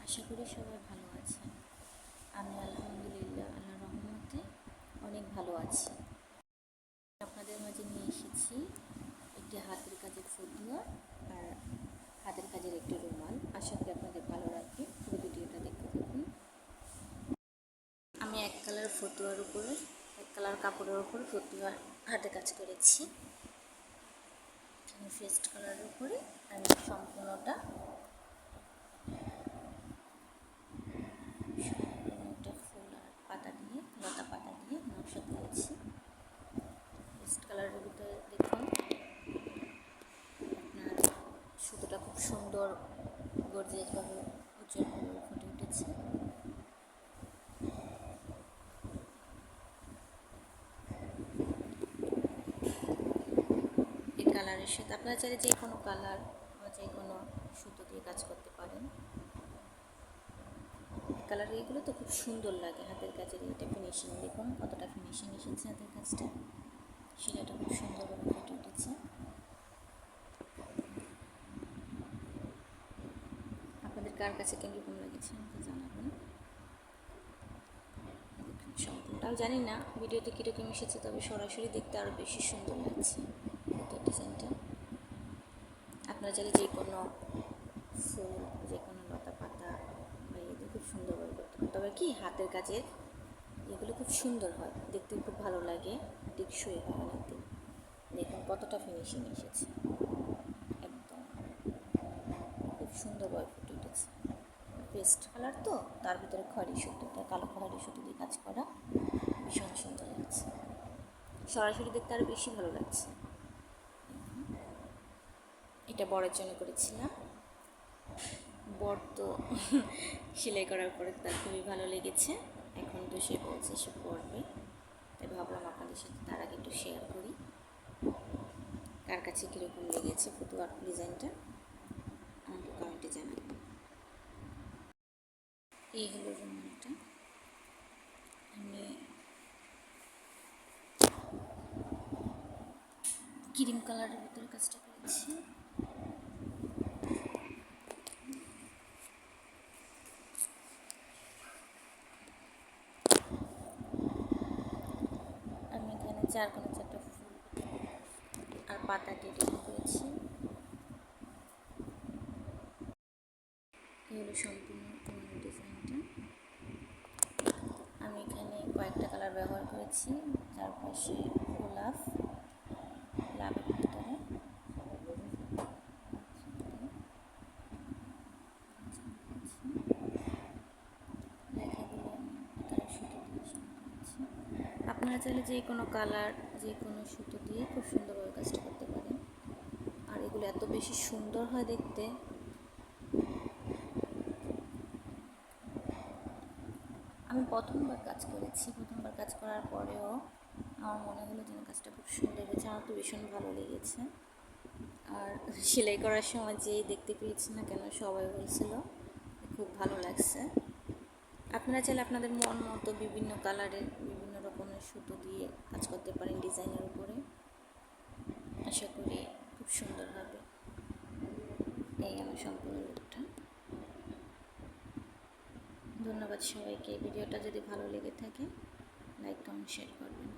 আশা করি সবাই ভালো আছেন। আমি আলহামদুলিল্লাহ আল্লাহর রহমতে অনেক ভালো আছি। আপনাদের মাঝে নিয়ে এসেছি একটি হাতের কাজের ফতুয়া আর হাতের কাজের একটি রুমাল। আশা করি আপনাদের ভালো লাগবে। পুরো ভিডিওটা দেখতে থাকুন। আমি এক কালার ফতুয়ার উপরে এক কালার কাপড়ের উপর ফতুয়া হাতে কাজ করেছি। ফেস্ট কালারের উপরে আমি সম্পূর্ণটা ফুল আর পাতা দিয়ে লতা পাতা দিয়ে নকশা করেছি। পেস্ট কালারের ভিতরে দেখুন আপনার সুতোটা খুব সুন্দর গর্জিয়াসভাবে উজ্জ্বলভাবে ফুটে উঠেছে। এই কালারের সাথে আপনারা চাইলে যে কোনো কালার বা যে কোনো সুতো দিয়ে কাজ করতে পারেন। কালার এইগুলো তো খুব সুন্দর লাগে। হাতের কাজের এটা ফিনিশিং দেখুন কতটা ফিনিশিং এসেছে হাতের কাজটা। সেলাইটা খুব সুন্দরভাবে ফুটে উঠেছে। আপনাদের কার কাছে কীরকম লেগেছে আমাকে জানাবেন। সম্পূর্ণটাও জানি না ভিডিওতে কীরকম এসেছে, তবে সরাসরি দেখতে আরও বেশি সুন্দর লাগছে ডিজাইনটা। আপনারা চাইলে যে কোনো ফুল যে কোনো লতা পাতা বা এগুলো খুব সুন্দরভাবে করতে পারেন। তবে কি হাতের কাজের এগুলো খুব সুন্দর হয়, দেখতে খুব ভালো লাগে, টেকসই হয় অনেকদিন। দেখুন কতটা ফিনিশিং এসেছে, একদম খুব সুন্দরভাবে ফুটে উঠেছে। পেস্ট কালার তো তার ভিতরে খয়েরি সুতো, তার কালো খয়েরি সুতো দিয়ে কাজ করা, ভীষণ সুন্দর লাগছে। সরাসরি দেখতে আরও বেশি ভালো লাগছে। এটা বরের জন্য করেছিলাম। বর তো সেলাই করার পরে তার খুবই ভালো লেগেছে। এখন তো সে বলছে সে পড়বে, তাই ভাবলাম আপনাদের সাথে তার আগে একটু শেয়ার করি কার কাছে কীরকম লেগেছে ফতুয়ার ডিজাইনটা আমাকে কমেন্টে জানাবেন। এই হলো রুমালটা। আমি ক্রিম কালারের ভিতরে কাজটা করেছি। আমি এখানে 4 ফুল আর পাতা দিয়ে ডিজাইন করেছি। এই হলো সম্পূর্ণ ডিজাইনটা। আমি এখানে কয়েকটা কালার ব্যবহার করেছি। চারপাশে গোলাপ, লাভের ভিতরে আপনারা চাইলে যে কোনো কালার যে কোনো সুতো দিয়ে খুব সুন্দরভাবে কাজটা করতে পারেন। আর এগুলো এত বেশি সুন্দর হয় দেখতে। আমি প্রথমবার কাজ করেছি, প্রথমবার কাজ করার পরেও আমার মনে হলো যেন কাজটা খুব সুন্দর হয়েছে। আমার তো ভীষণ ভালো লেগেছে। আর সেলাই করার সময় যেই দেখতে পেয়েছি না কেন সবাই বলছিল খুব ভালো লাগছে। আপনারা চাইলে আপনাদের মন মতো বিভিন্ন কালারের বিভিন্ন রকমের সুতো দিয়ে কাজ করতে পারেন ডিজাইনের উপরে। আশা করি খুব সুন্দর হবে। এই আমার সম্পূর্ণ লুকটা। ধন্যবাদ সবাইকে। ভিডিওটা যদি ভালো লেগে থাকে লাইক কমেন্ট শেয়ার করবেন।